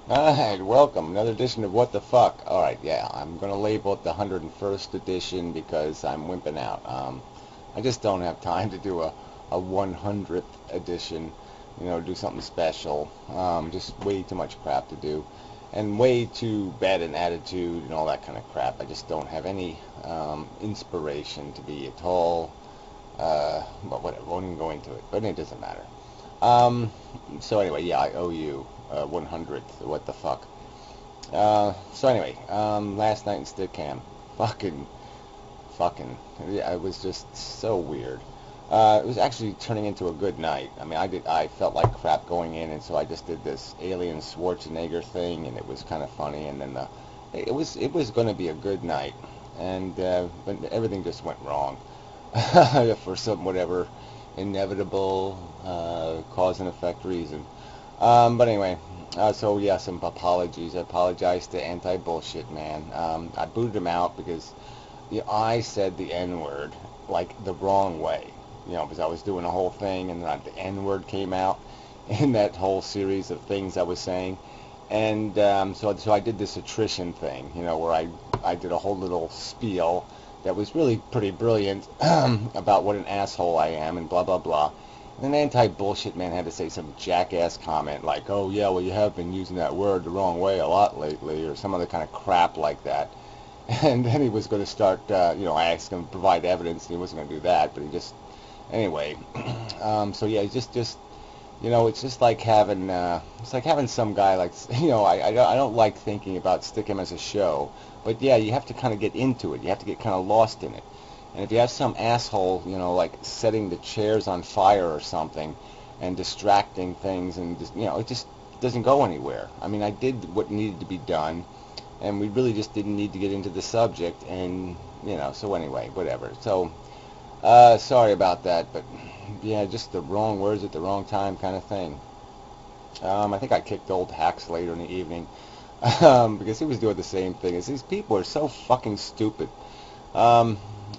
Alright, welcome. Another edition of What the Fuck. Alright, yeah, I'm going to label it the 101st edition because I'm wimping out. I just don't have time to do a 100th edition, do something special. Just way too much crap to do. And way too bad an attitude and all that kind of crap. I just don't have any inspiration to be at all. But whatever, won't even go into it. But it doesn't matter. Um, so anyway, yeah, I owe you 100th. What the fuck? So anyway, last night in Stickam, fucking, yeah, it was just so weird. It was actually turning into a good night. I mean, I felt like crap going in, and so I just did this Alien Schwarzenegger thing, and it was kind of funny. And then it was going to be a good night, and but everything just went wrong for some whatever inevitable cause and effect reason. But anyway, so yeah, some apologies. I apologize to Anti-Bullshit Man. I booted him out because I said the N-word like the wrong way. Because I was doing a whole thing and then the N-word came out in that whole series of things I was saying. And so I did this attrition thing, where I did a whole little spiel that was really pretty brilliant about what an asshole I am and blah, blah, blah. And then Anti-Bullshit Man had to say some jackass comment like, oh, yeah, well, you have been using that word the wrong way a lot lately, or some other kind of crap like that. And then he was going to start, I asked him to provide evidence, and he wasn't going to do that, but he just, anyway. So yeah, it's just like having some guy like, I don't like thinking about stick him as a show, but yeah, you have to kind of get into it. You have to get kind of lost in it. And if you have some asshole, like setting the chairs on fire or something and distracting things and just, it just doesn't go anywhere. I mean, I did what needed to be done and we really just didn't need to get into the subject and, so anyway, whatever. So, sorry about that, but yeah, just the wrong words at the wrong time kind of thing. I think I kicked old Hacks later in the evening because he was doing the same thing. These people are so fucking stupid.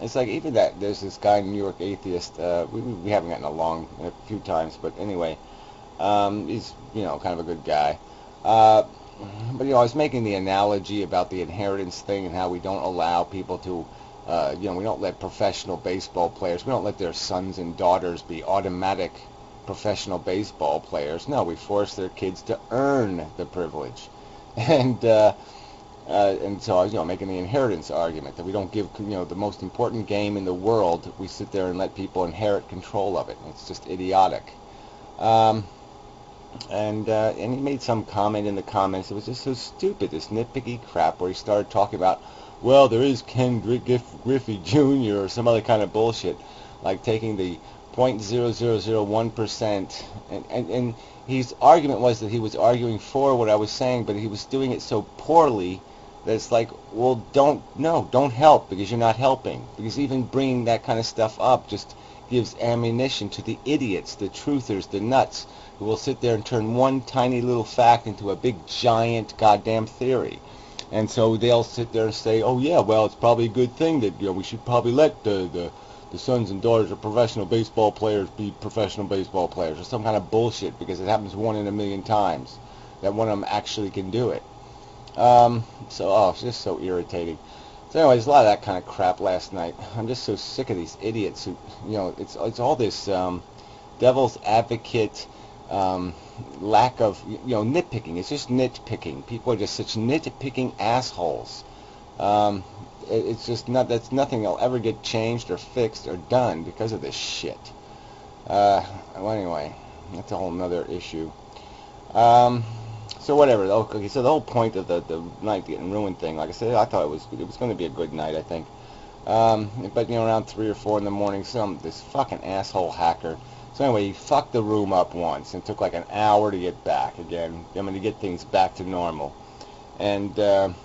It's like even that there's this guy in New York atheist. We haven't gotten along a few times, but anyway, he's kind of a good guy. But I was making the analogy about the inheritance thing and how we don't allow people to, we don't let professional baseball players, we don't let their sons and daughters be automatic professional baseball players. No, we force their kids to earn the privilege. And so I was, making the inheritance argument that we don't give, the most important game in the world, we sit there and let people inherit control of it. It's just idiotic. Um, and he made some comment in the comments. It was just so stupid, this nitpicky crap where he started talking about, well, there is Ken Griffey Jr. or some other kind of bullshit, like taking the 0.0001%, and his argument was that he was arguing for what I was saying, but he was doing it so poorly that it's like, well, don't help because you're not helping. Because even bringing that kind of stuff up just gives ammunition to the idiots, the truthers, the nuts, who will sit there and turn one tiny little fact into a big giant goddamn theory. And so they'll sit there and say, oh yeah, well, it's probably a good thing that we should probably let the sons and daughters of professional baseball players be professional baseball players or some kind of bullshit because it happens 1 in 1,000,000 times that one of them actually can do it. It's just so irritating. So anyway, there's a lot of that kind of crap last night. I'm just so sick of these idiots who, it's all this devil's advocate lack of, nitpicking. It's just nitpicking. People are just such nitpicking assholes. Um, it's just not, that's nothing that'll ever get changed or fixed or done because of this shit. Well, anyway, that's a whole nother issue. Um, so whatever. Okay, so the whole point of the night getting ruined thing, like I said, I thought it was going to be a good night, I think. But around 3 or 4 in the morning, this fucking asshole hacker. So anyway, he fucked the room up once and took like an hour to get back again. I mean, to get things back to normal. And then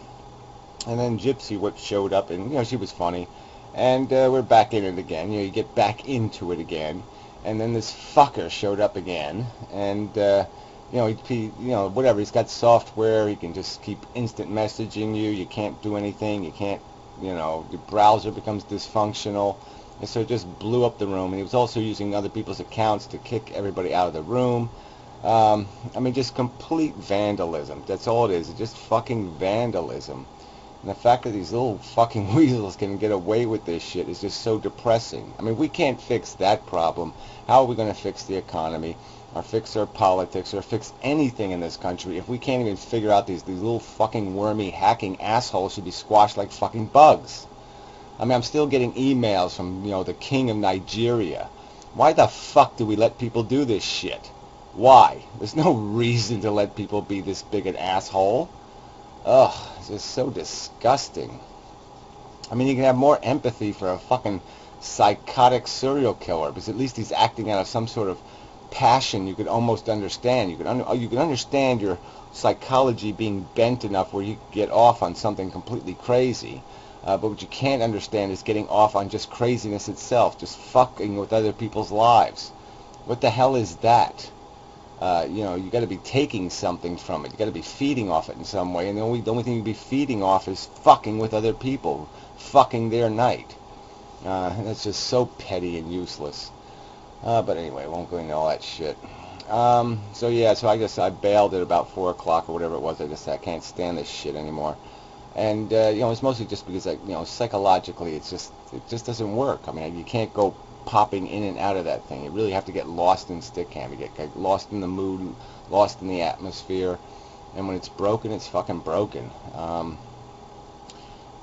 Gypsy Whip showed up, and she was funny, and we're back in it again. You get back into it again, and then this fucker showed up again, and whatever. He's got software. He can just keep instant messaging you. You can't do anything. You can't, the browser becomes dysfunctional, and so it just blew up the room. And he was also using other people's accounts to kick everybody out of the room. I mean, just complete vandalism. That's all it is. It's just fucking vandalism. And the fact that these little fucking weasels can get away with this shit is just so depressing. I mean, we can't fix that problem. How are we going to fix the economy, or fix our politics, or fix anything in this country if we can't even figure out these little fucking wormy hacking assholes should be squashed like fucking bugs? I mean, I'm still getting emails from, the king of Nigeria. Why the fuck do we let people do this shit? Why? There's no reason to let people be this big an asshole. Ugh, it's just so disgusting. I mean, you can have more empathy for a fucking psychotic serial killer, because at least he's acting out of some sort of passion you could almost understand. You can understand your psychology being bent enough where you could get off on something completely crazy. But what you can't understand is getting off on just craziness itself, just fucking with other people's lives. What the hell is that? You got to be taking something from it. You got to be feeding off it in some way, and the only thing you be feeding off is fucking with other people, fucking their night. That's just so petty and useless. But anyway, I won't go into all that shit. So I guess I bailed at about 4 o'clock or whatever it was. I can't stand this shit anymore. And it's mostly just because psychologically it just doesn't work. I mean, you can't go popping in and out of that thing. You really have to get lost in Stickam. You get lost in the mood, lost in the atmosphere, and when it's broken, it's fucking broken.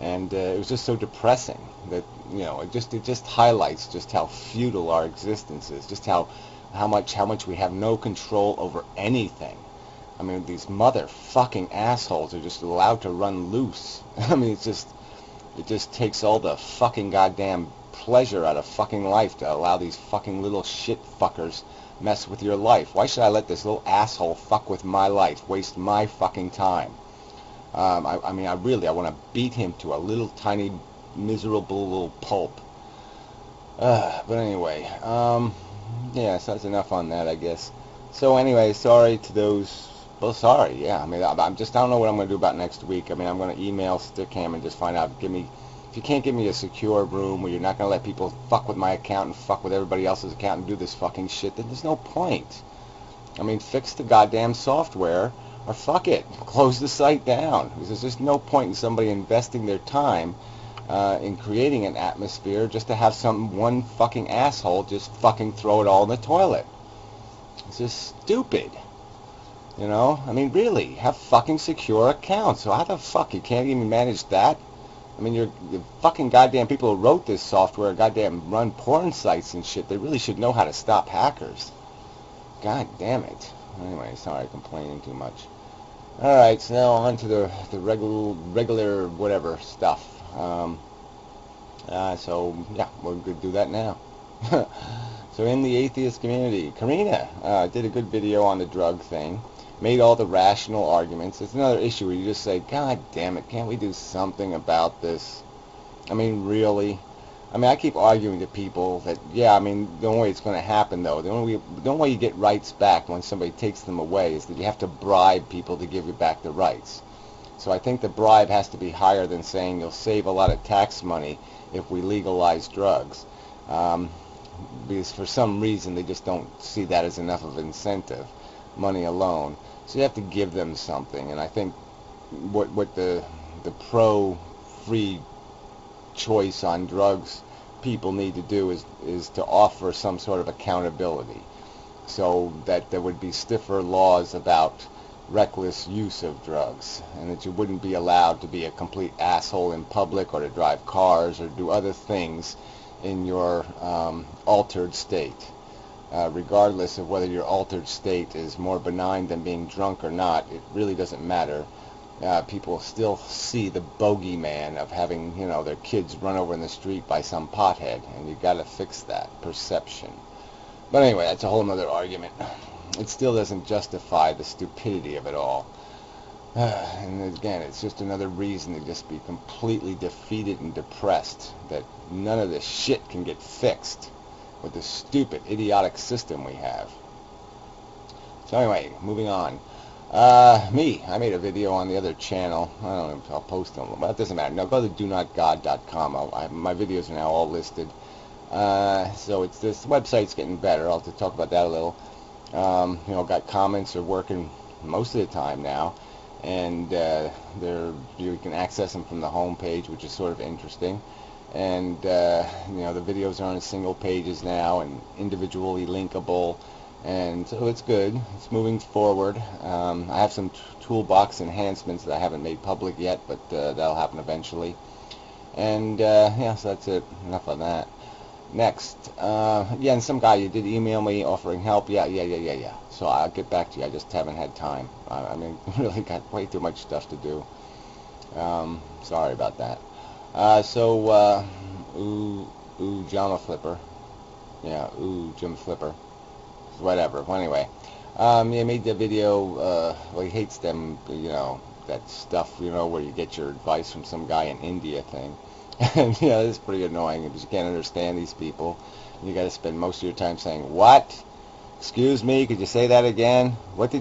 And it was just so depressing that it just highlights just how futile our existence is, just how much we have no control over anything. I mean, these motherfucking assholes are just allowed to run loose. I mean, it just takes all the fucking goddamn pleasure out of fucking life to allow these fucking little shit fuckers mess with your life. Why should I let this little asshole fuck with my life, waste my fucking time? I want to beat him to a little tiny miserable little pulp. But anyway, so that's enough on that, I guess. So anyway, sorry to those. Well, sorry, yeah. I mean, I don't know what I'm going to do about next week. I mean, I'm going to email Stickam and just find out. If you can't give me a secure room where you're not going to let people fuck with my account and fuck with everybody else's account and do this fucking shit, then there's no point. I mean, fix the goddamn software, or fuck it, close the site down. Because there's just no point in somebody investing their time in creating an atmosphere just to have one fucking asshole just fucking throw it all in the toilet. It's just stupid. I mean, really, have fucking secure accounts. So how the fuck you can't even manage that? I mean, the fucking goddamn people who wrote this software goddamn run porn sites and shit. They really should know how to stop hackers. God damn it. Anyway, sorry, complaining too much. Alright, so now on to the regular whatever stuff. We're going to do that now. So in the atheist community, Karina did a good video on the drug thing. Made all the rational arguments. It's another issue where you just say, God damn it, can't we do something about this? I mean, really? I mean, I keep arguing to people that, the only way it's going to happen, though, the only way you get rights back when somebody takes them away is that you have to bribe people to give you back the rights. So I think the bribe has to be higher than saying you'll save a lot of tax money if we legalize drugs. Because for some reason they just don't see that as enough of an incentive, money alone. So you have to give them something, and I think what the pro-free choice on drugs people need to do is to offer some sort of accountability, so that there would be stiffer laws about reckless use of drugs, and that you wouldn't be allowed to be a complete asshole in public or to drive cars or do other things in your altered state. Regardless of whether your altered state is more benign than being drunk or not, it really doesn't matter. People still see the bogeyman of having, their kids run over in the street by some pothead, and you got to fix that perception. But anyway, that's a whole other argument. It still doesn't justify the stupidity of it all. And again, it's just another reason to just be completely defeated and depressed, that none of this shit can get fixed with the stupid, idiotic system we have. So anyway, moving on. I made a video on the other channel. I don't know, I'll post them, but it doesn't matter. Now go to DoNotGod.com. My videos are now all listed. So this website's getting better. I'll have to talk about that a little. Got comments are working most of the time now, and you can access them from the home page, which is sort of interesting. And the videos are on single pages now and individually linkable, and so it's good. It's moving forward. I have some toolbox enhancements that I haven't made public yet, but that'll happen eventually. And yeah, so that's it. Enough on that. Next, yeah, and some guy, you did email me offering help. Yeah. So I'll get back to you. I just haven't had time. I mean, really got way too much stuff to do. Sorry about that. Jama Flipper. Yeah, Jim Flipper. Whatever. Well, anyway, yeah, made the video. Well, he hates them, that stuff, where you get your advice from some guy in India thing. And, it's pretty annoying because you can't understand these people. And you got to spend most of your time saying, what? Excuse me, could you say that again? What did